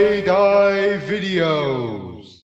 TyeDyeVideos.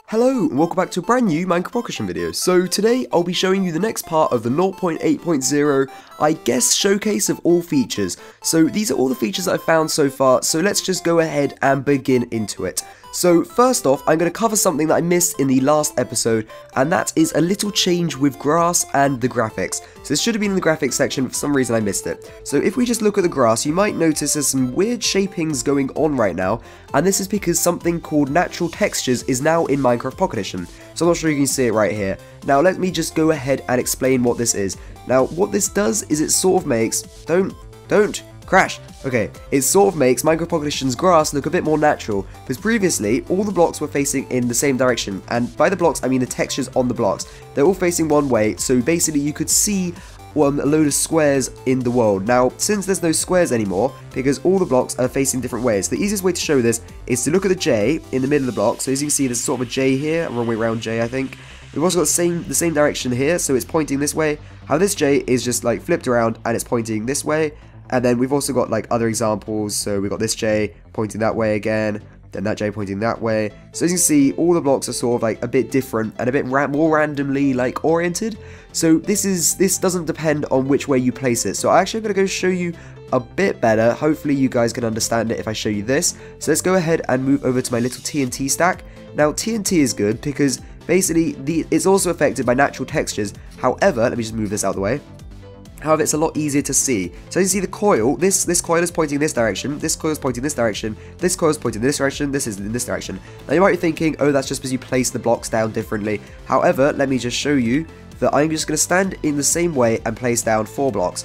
Hello and welcome back to a brand new Minecart progression video. So today I'll be showing you the next part of the 0.8.0, I guess, showcase of all features. So these are all the features that I've found so far, so let's just go ahead and begin into it. So first off, I'm going to cover something that I missed in the last episode, and that is a little change with grass and the graphics. So this should have been in the graphics section, but for some reason I missed it. So if we just look at the grass, you might notice there's some weird shapings going on right now, and this is because something called natural textures is now in Minecart Pocket Edition. So I'm not sure you can see it right here. Now let me just go ahead and explain what this is. Now what this does is it sort of makes, don't crash. Okay, it sort of makes Minecart Pocket Edition's grass look a bit more natural, because previously all the blocks were facing in the same direction, and by the blocks I mean the textures on the blocks. They're all facing one way, so basically you could see a load of squares in the world. Now, since there's no squares anymore, because all the blocks are facing different ways, the easiest way to show this is to look at the J in the middle of the block. So as you can see, there's sort of a J here, a wrong way around J, I think. We've also got the same direction here, so it's pointing this way. How this J is just like flipped around and it's pointing this way. And then we've also got like other examples, so we've got this J pointing that way again, then that J pointing that way. So as you can see, all the blocks are sort of like a bit different and a bit more randomly like oriented. So this doesn't depend on which way you place it. So I'm actually going to go show you a bit better. Hopefully you guys can understand it if I show you this. So let's go ahead and move over to my little TNT stack. Now TNT is good because basically it's also affected by natural textures. However, let me just move this out of the way. However, it's a lot easier to see. So as you see the coil, this coil is pointing this direction, this coil is pointing this direction, this coil is pointing this direction, this is in this direction. Now you might be thinking, oh, that's just because you place the blocks down differently. However, let me just show you that I'm just going to stand in the same way and place down 4 blocks.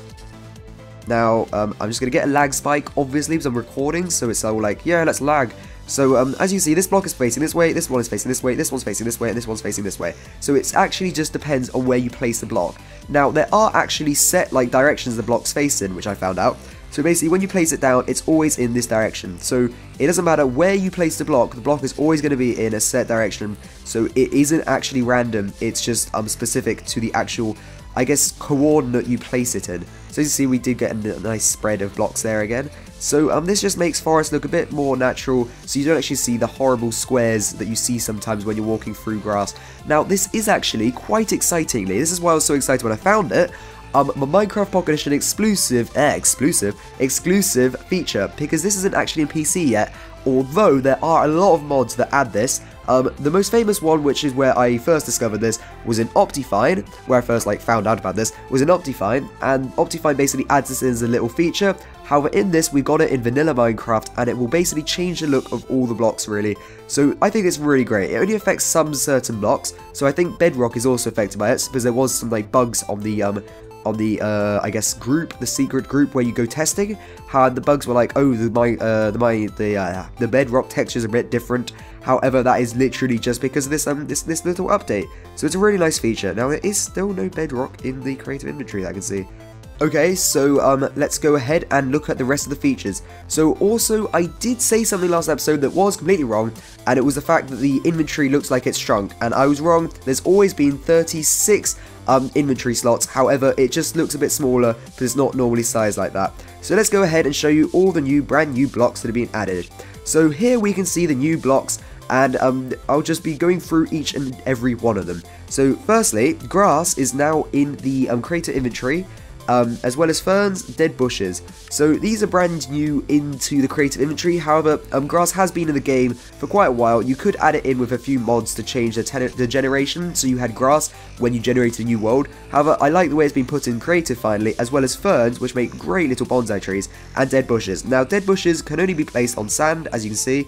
Now, I'm just going to get a lag spike, obviously, because I'm recording, so it's all like, yeah, let's lag. So, as you see, this block is facing this way, this one is facing this way, this one's facing this way, and this one's facing this way. So it actually just depends on where you place the block. Now, there are actually set, like, directions the block's facing, which I found out. So basically, when you place it down, it's always in this direction. So it doesn't matter where you place the block is always going to be in a set direction. So it isn't actually random, it's just specific to the actual, I guess, coordinate you place it in. So as you see, we did get a nice spread of blocks there again. So this just makes forest look a bit more natural, so you don't actually see the horrible squares that you see sometimes when you're walking through grass. Now this is actually, quite excitingly, this is why I was so excited when I found it, my Minecart Pocket Edition exclusive feature, because this isn't actually in PC yet, although there are a lot of mods that add this. The most famous one, which is where I first discovered this, was in Optifine, where I first found out about this, was in Optifine, and Optifine basically adds this in as a little feature. However, in this, we got it in vanilla Minecraft, and it will basically change the look of all the blocks, really. So I think it's really great. It only affects some certain blocks, so I think Bedrock is also affected by it, because there was some bugs on the I guess group, the secret group where you go testing. How the bugs were like, oh, the bedrock texture is a bit different. However, that is literally just because of this this little update. So it's a really nice feature. Now there is still no bedrock in the creative inventory that I can see. Okay, so let's go ahead and look at the rest of the features. So also, I did say something last episode that was completely wrong, and it was the fact that the inventory looks like it's shrunk, and I was wrong. There's always been 36 inventory slots, however, it just looks a bit smaller because it's not normally sized like that. So let's go ahead and show you all the brand new blocks that have been added. So here we can see the new blocks, and I'll just be going through each and every one of them. So firstly, grass is now in the creator inventory, as well as ferns, dead bushes. So these are brand new into the creative inventory. However, grass has been in the game for quite a while. You could add it in with a few mods to change the generation, so you had grass when you generated a new world. However, I like the way it's been put in creative finally, as well as ferns, which make great little bonsai trees, and dead bushes. Now, dead bushes can only be placed on sand, as you can see,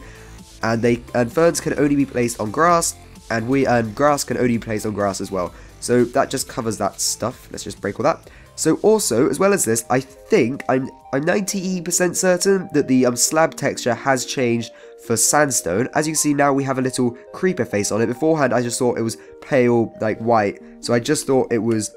and ferns can only be placed on grass, and grass can only be placed on grass as well. So that just covers that stuff. Let's just break all that. So also, as well as this, I think, I'm 90% certain that the slab texture has changed for sandstone. As you can see now, we have a little creeper face on it. Beforehand, I just thought it was pale, white. So I just thought it was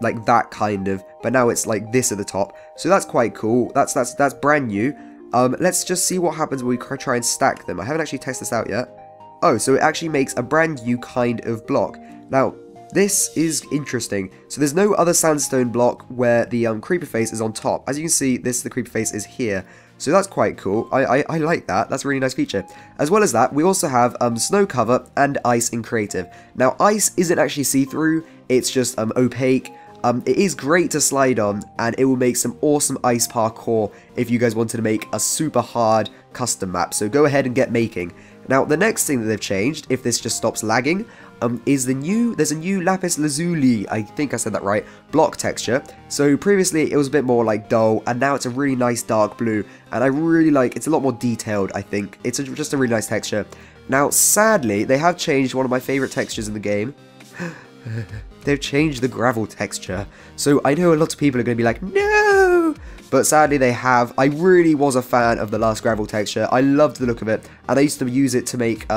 like that kind of, but now it's like this at the top. So that's quite cool. That's brand new. Let's just see what happens when we try and stack them. I haven't actually tested this out yet. Oh, so it actually makes a brand new kind of block. Now, this is interesting. So there's no other sandstone block where the creeper face is on top. As you can see, the creeper face is here. So that's quite cool. I like that. That's a really nice feature. As well as that, we also have snow cover and ice in creative. Now, ice isn't actually see-through. It's just opaque. It is great to slide on, and it will make some awesome ice parkour if you guys wanted to make a super hard custom map. So go ahead and get making. Now, the next thing that they've changed, if this just stops lagging, is there's a new lapis lazuli, I think I said that right, block texture. So previously it was a bit more like dull, and now it's a really nice dark blue, and I really like, it's a lot more detailed, I think. It's just a really nice texture. Now, sadly, they have changed one of my favorite textures in the game. They've changed the gravel texture. So I know a lot of people are going to be like, no! But sadly they have. I really was a fan of the last gravel texture. I loved the look of it, and I used to use it to make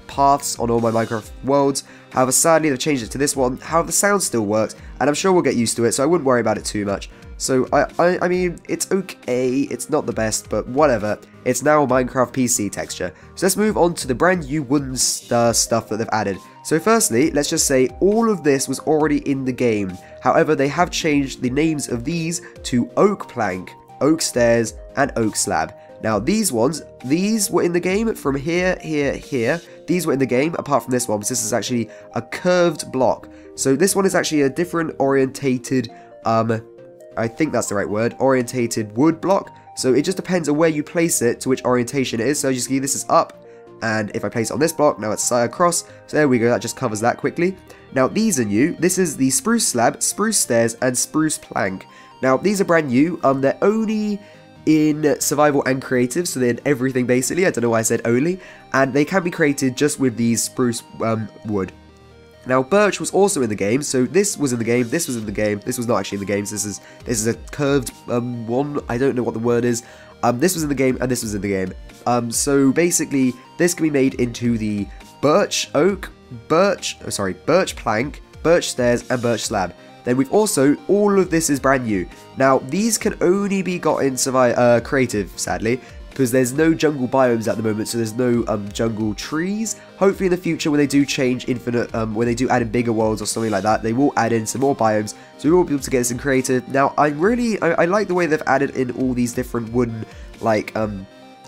paths on all my Minecraft worlds. However, sadly they've changed it to this one. However, the sound still works, and I'm sure we'll get used to it, so I wouldn't worry about it too much. So, I mean, it's okay, it's not the best, but whatever. It's now a Minecraft PC texture. So let's move on to the brand new wooden stuff that they've added. So firstly, let's just say all of this was already in the game. However, they have changed the names of these to oak plank, oak stairs, and oak slab. Now these were in the game from here. These were in the game, apart from this one, because this is actually a curved block. So this one is actually a different orientated, I think that's the right word, orientated wood block. So it just depends on where you place it to which orientation it is. So as you see, this is up, and if I place it on this block, now it's across. So there we go, that just covers that quickly. Now these are new. This is the spruce slab, spruce stairs, and spruce plank. Now these are brand new. They're only in survival and creative, so they're in everything basically. I don't know why I said only. And they can be created just with these spruce wood. Now, birch was also in the game, so this was in the game, this was in the game, this was not actually in the game, so this is a curved one, I don't know what the word is. This was in the game, and this was in the game. So basically, this can be made into the birch plank, birch stairs, and birch slab. Then we've also, all of this is brand new. Now, these can only be got in creative, sadly, because there's no jungle biomes at the moment, so there's no jungle trees. Hopefully in the future, when they do change infinite, when they do add in bigger worlds or something like that, they will add in some more biomes, so we will be able to get this in creative. Now, I like the way they've added in all these different wooden, like,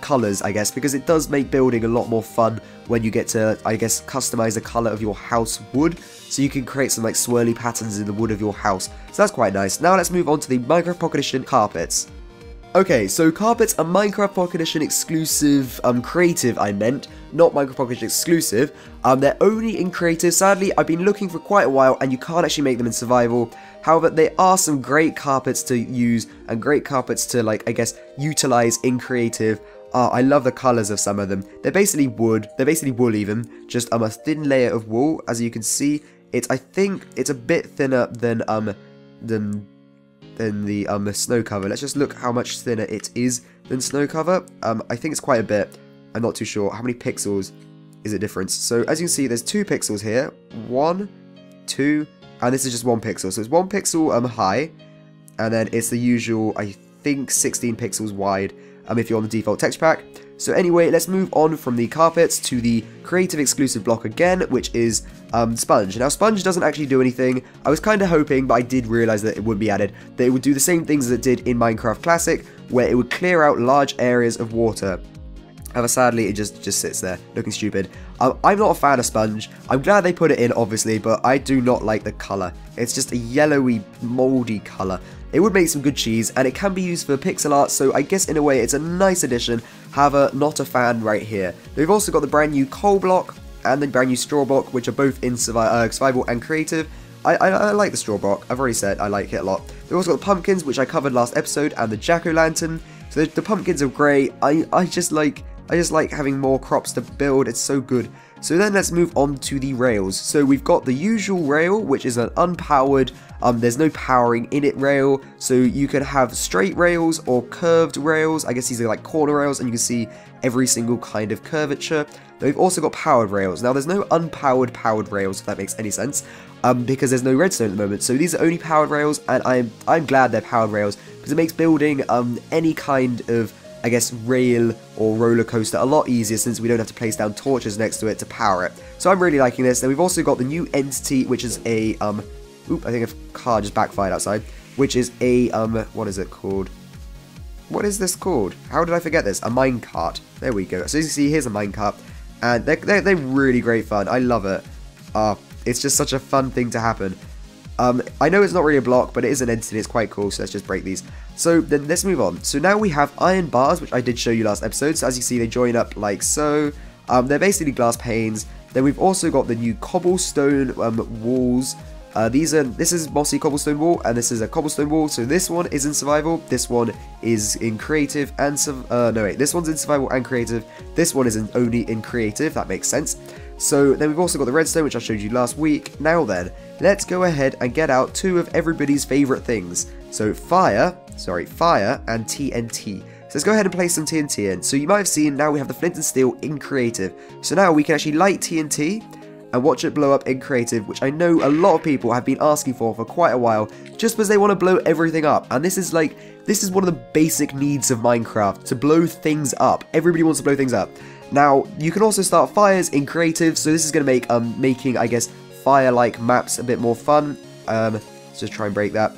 colors, I guess, because it does make building a lot more fun when you get to, I guess, customize the color of your house wood, so you can create some, like, swirly patterns in the wood of your house. So that's quite nice. Now let's move on to the Minecraft Pocket Edition carpets. Okay, so carpets are Minecraft Pocket Edition exclusive, creative I meant, not Minecraft Pocket Edition exclusive. They're only in creative. Sadly, I've been looking for quite a while, and you can't actually make them in survival. However, there are some great carpets to use, and great carpets to, like, I guess, utilize in creative. I love the colors of some of them. They're basically wood, they're basically wool even, just a thin layer of wool. As you can see, I think it's a bit thinner than the snow cover. Let's just look how much thinner it is than snow cover. I think it's quite a bit. I'm not too sure. How many pixels is it difference? So as you can see, there's 2 pixels here. 1, 2, and this is just 1 pixel. So it's 1 pixel high, and then it's the usual, I think, 16 pixels wide if you're on the default texture pack. So anyway, let's move on from the carpets to the creative exclusive block again, which is sponge. Now, sponge doesn't actually do anything. I was kind of hoping, but I did realize that it would be added, that it would do the same things as it did in Minecraft Classic, where it would clear out large areas of water. However, sadly, it just sits there, looking stupid. I'm not a fan of sponge. I'm glad they put it in, obviously, but I do not like the colour. It's just a yellowy, mouldy colour. It would make some good cheese, and it can be used for pixel art, so I guess in a way it's a nice addition. However, not a fan right here. We've also got the brand new coal block and the brand new straw block, which are both in survival and creative. I like the straw block. I've already said I like it a lot. We've also got the pumpkins, which I covered last episode, and the jack-o'-lantern. So the pumpkins are great. I just like having more crops to build. It's so good. So then let's move on to the rails. So we've got the usual rail, which is an unpowered, there's no powering in it rail. So you can have straight rails or curved rails. I guess these are like corner rails, and you can see every single kind of curvature. Then we've also got powered rails. Now there's no unpowered powered rails, if that makes any sense, because there's no redstone at the moment. So these are only powered rails, and I'm glad they're powered rails, because it makes building any kind of, I guess, rail or roller coaster a lot easier, since we don't have to place down torches next to it to power it. So I'm really liking this. Then we've also got the new entity, which is a I think a car just backfired outside, which is a what is it called? what is this called? How did I forget this? A minecart. There we go. So as you see, here's a minecart, and they're really great fun. I love it. It's just such a fun thing to happen. I know it's not really a block, but it is an entity. It's quite cool. So let's just break these. So then let's move on. So now we have iron bars, which I did show you last episode. So as you see, they join up like so. They're basically glass panes. Then we've also got the new cobblestone walls. This is mossy cobblestone wall, and this is a cobblestone wall. So this one is in survival. This one is in creative and this one's in survival and creative. This one is only in creative. That makes sense. So then we've also got the redstone, which I showed you last week. Now then, let's go ahead and get out two of everybody's favorite things. So fire and TNT. So let's go ahead and place some TNT in. So you might have seen now we have the flint and steel in creative. So now we can actually light TNT and watch it blow up in creative, which I know a lot of people have been asking for quite a while, just because they want to blow everything up. And this is one of the basic needs of Minecraft, to blow things up. Everybody wants to blow things up. Now, you can also start fires in creative, so this is going to make making, I guess, fire-like maps a bit more fun. Let's just try and break that.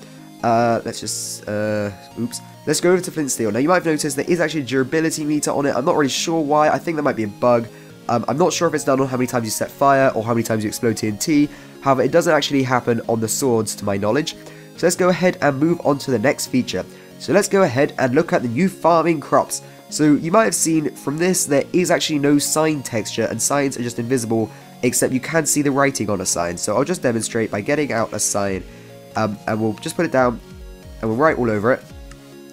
Oops. Let's go over to flint and steel. Now, you might have noticed there is actually a durability meter on it. I'm not really sure why. I think that might be a bug. I'm not sure if it's done on how many times you set fire or how many times you explode TNT. However, it doesn't actually happen on the swords, to my knowledge. So let's go ahead and move on to the next feature. So let's go ahead and look at the new farming crops. So you might have seen from this, there is actually no sign texture, and signs are just invisible, except you can see the writing on a sign. So I'll just demonstrate by getting out a sign, and we'll just put it down, and we'll write all over it.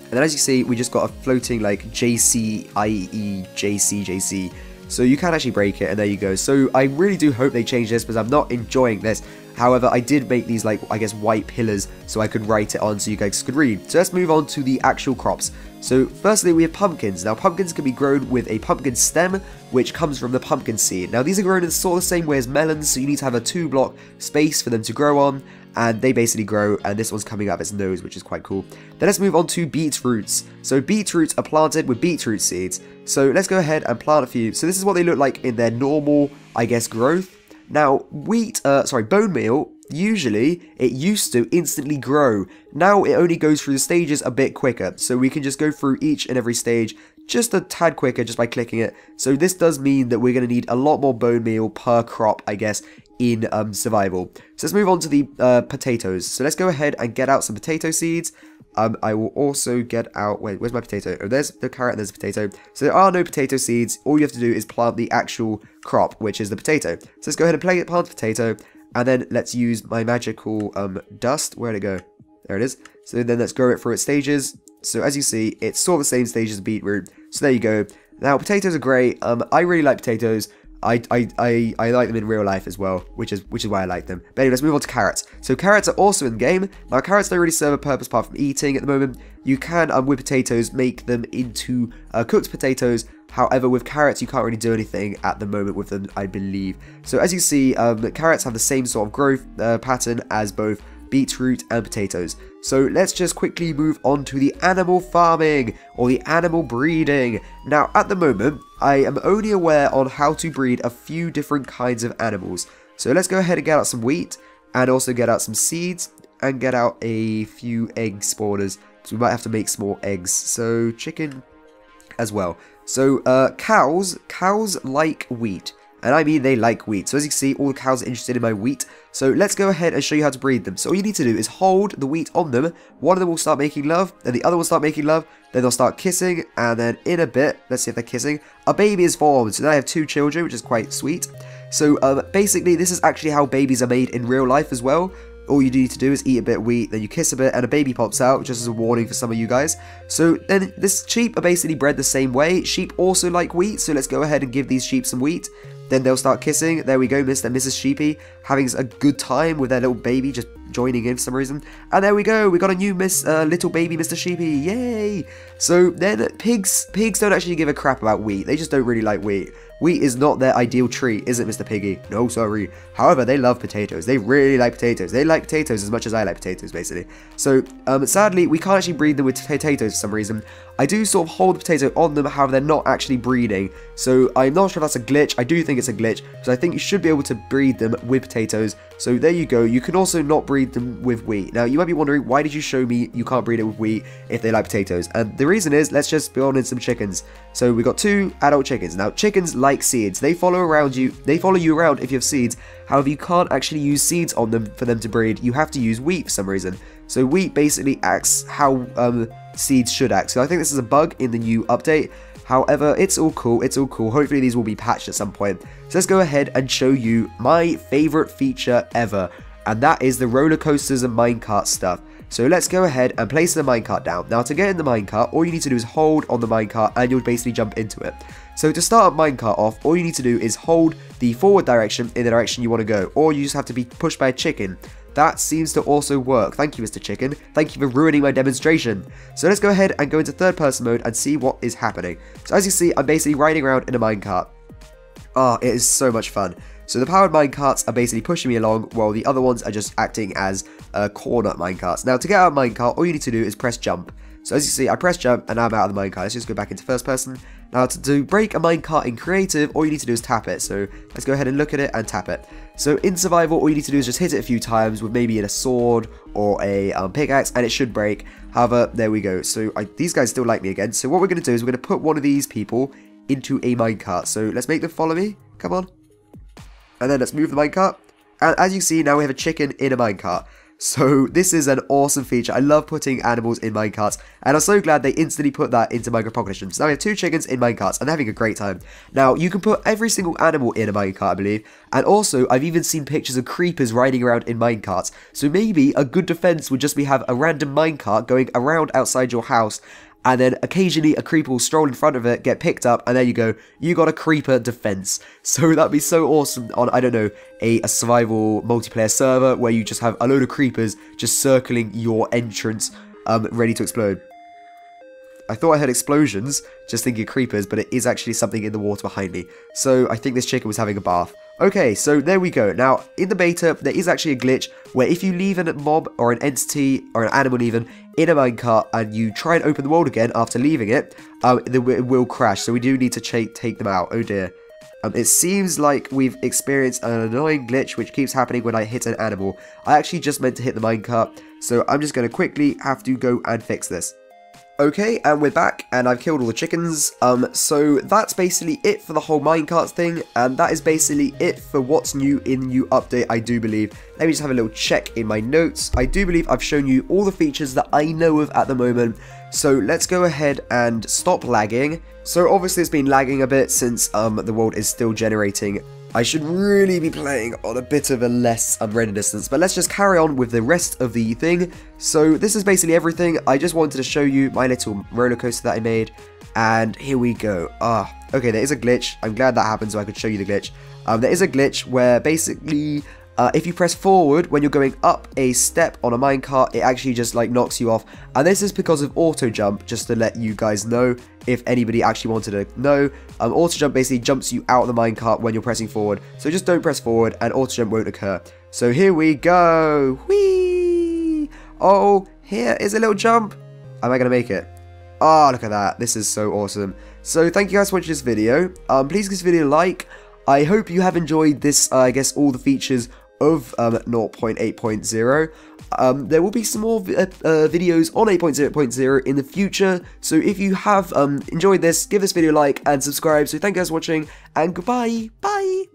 And then as you see, we just got a floating like JCIE, JC. So you can actually break it, and there you go. So I really do hope they change this, because I'm not enjoying this. However, I did make these, like, I guess, white pillars so I could write it on so you guys could read. So let's move on to the actual crops. So firstly, we have pumpkins. Now, pumpkins can be grown with a pumpkin stem, which comes from the pumpkin seed. Now, these are grown in sort of the same way as melons, so you need to have a 2-block space for them to grow on. And they basically grow, and this one's coming out of its nose, which is quite cool. Then let's move on to beetroots. So beetroots are planted with beetroot seeds. So let's go ahead and plant a few. So this is what they look like in their normal, I guess, growth. Now, bone meal, usually, it used to instantly grow. Now, it only goes through the stages a bit quicker. So we can just go through each and every stage just a tad quicker just by clicking it. So this does mean that we're going to need a lot more bone meal per crop, I guess, in survival. So let's move on to the potatoes. So let's go ahead and get out some potato seeds. I will also get out, wait, where's my potato? Oh, there's the carrot and there's a potato. So there are no potato seeds. All you have to do is plant the actual crop, which is the potato. So let's go ahead and plant the potato, and then let's use my magical dust. Where'd it go? There it is. So then let's grow it through its stages. So as you see, it's sort of the same stage as the beetroot. So there you go. Now, potatoes are great. I really like potatoes. I like them in real life as well, which is why I like them. But anyway, let's move on to carrots. So carrots are also in the game. Now, carrots don't really serve a purpose apart from eating at the moment. You can, with potatoes, make them into cooked potatoes. However, with carrots, you can't really do anything at the moment with them, I believe. So as you see, carrots have the same sort of growth pattern as both beetroot and potatoes. So let's just quickly move on to the animal farming, or the animal breeding. Now, at the moment, I am only aware on how to breed a few different kinds of animals. So let's go ahead and get out some wheat, and also get out some seeds, and get out a few egg spawners, so we might have to make some more eggs. So chicken as well. So cows like wheat. And I mean, they like wheat. So as you can see, all the cows are interested in my wheat. So let's go ahead and show you how to breed them. So all you need to do is hold the wheat on them. One of them will start making love, then the other will start making love, then they'll start kissing, and then in a bit, let's see if they're kissing, a baby is formed. So now I have 2 children, which is quite sweet. So basically, this is actually how babies are made in real life as well. All you need to do is eat a bit of wheat, then you kiss a bit, and a baby pops out, just as a warning for some of you guys. So then this sheep are basically bred the same way. Sheep also like wheat, so let's go ahead and give these sheep some wheat. Then they'll start kissing. There we go, Mr. and Mrs. Sheepy having a good time with their little baby just joining in for some reason. And there we go, we got a new little baby Mr. Sheepy, yay! So then pigs don't actually give a crap about wheat. They just don't really like wheat. Wheat is not their ideal treat, is it, Mr. Piggy? No, sorry. However, they love potatoes. They really like potatoes. They like potatoes as much as I like potatoes, basically. So, sadly, we can't actually breed them with potatoes for some reason. I do sort of hold the potato on them, however, they're not actually breeding. So, I'm not sure if that's a glitch. I do think it's a glitch, because I think you should be able to breed them with potatoes. So, there you go. You can also not breed breed them with wheat. Now, you might be wondering, why did you show me you can't breed it with wheat if they like potatoes? And the reason is, let's just spawn in some chickens. So we got 2 adult chickens. Now, chickens like seeds. They follow you around if you have seeds. However, you can't actually use seeds on them for them to breed. You have to use wheat for some reason. So wheat basically acts how seeds should act. So I think this is a bug in the new update. However, it's all cool, Hopefully these will be patched at some point. So let's go ahead and show you my favorite feature ever, and that is the roller coasters and minecart stuff. So let's go ahead and place the minecart down. Now, to get in the minecart, all you need to do is hold on the minecart and you'll basically jump into it. So to start a minecart off, all you need to do is hold the forward direction in the direction you want to go, or you just have to be pushed by a chicken. That seems to also work. Thank you, Mr. Chicken. Thank you for ruining my demonstration. So let's go ahead and go into third person mode and see what is happening. So as you see, I'm basically riding around in a minecart. It is so much fun. So the powered minecarts are basically pushing me along, while the other ones are just acting as corner minecarts. Now, to get out of minecart, all you need to do is press jump. So as you see, I press jump and now I'm out of the minecart. Let's just go back into first person. Now, to break a minecart in creative, all you need to do is tap it. So let's go ahead and look at it and tap it. So in survival, all you need to do is just hit it a few times with maybe a sword or a pickaxe, and it should break. However, there we go. So these guys still like me again. So what we're going to do is we're going to put one of these people into a minecart. So let's make them follow me. Come on. And then let's move the minecart. And as you see, now we have a chicken in a minecart. So this is an awesome feature. I love putting animals in minecarts, and I'm so glad they instantly put that into Minecraft Pocket Edition. So now we have 2 chickens in minecarts, and they're having a great time. Now, you can put every single animal in a minecart, I believe, and also, I've even seen pictures of creepers riding around in minecarts. So maybe a good defense would just be have a random minecart going around outside your house, and then occasionally a creeper will stroll in front of it, get picked up, and there you go, you got a creeper defense. So that'd be so awesome on, I don't know, a survival multiplayer server where you just have a load of creepers just circling your entrance, ready to explode. I thought I heard explosions, just thinking creepers, but it is actually something in the water behind me. So I think this chicken was having a bath. Okay, so there we go. Now, in the beta, there is actually a glitch where if you leave a mob or an entity or an animal even in a minecart and you try and open the world again after leaving it, it will crash. So we do need to take them out. Oh dear. It seems like we've experienced an annoying glitch which keeps happening when I hit an animal. I actually just meant to hit the minecart, so I'm just going to quickly have to go and fix this. Okay, and we're back, and I've killed all the chickens, so that's basically it for the whole minecarts thing, and that is basically it for what's new in the new update, I do believe. Let me just have a little check in my notes. I do believe I've shown you all the features that I know of at the moment, so let's go ahead and stop lagging. So obviously it's been lagging a bit since the world is still generating. I should really be playing on a bit of a less render distance, but let's just carry on with the rest of the thing. So this is basically everything. I just wanted to show you my little roller coaster that I made, and here we go. Okay, there is a glitch. I'm glad that happened so I could show you the glitch. There is a glitch where basically if you press forward when you're going up a step on a minecart, it actually just like knocks you off, and this is because of auto jump, just to let you guys know if anybody actually wanted to know. Auto jump basically jumps you out of the minecart when you're pressing forward, so just don't press forward and auto jump won't occur. So here we go. Whee! Oh, here is a little jump. Am I gonna make it? Oh, look at that. This is so awesome. So thank you guys for watching this video. Please give this video a like. I hope you have enjoyed this, I guess, all the features of 0.8.0. There will be some more videos on 8.0.0 in the future, so if you have enjoyed this, give this video a like and subscribe. So thank you guys for watching, and goodbye. Bye.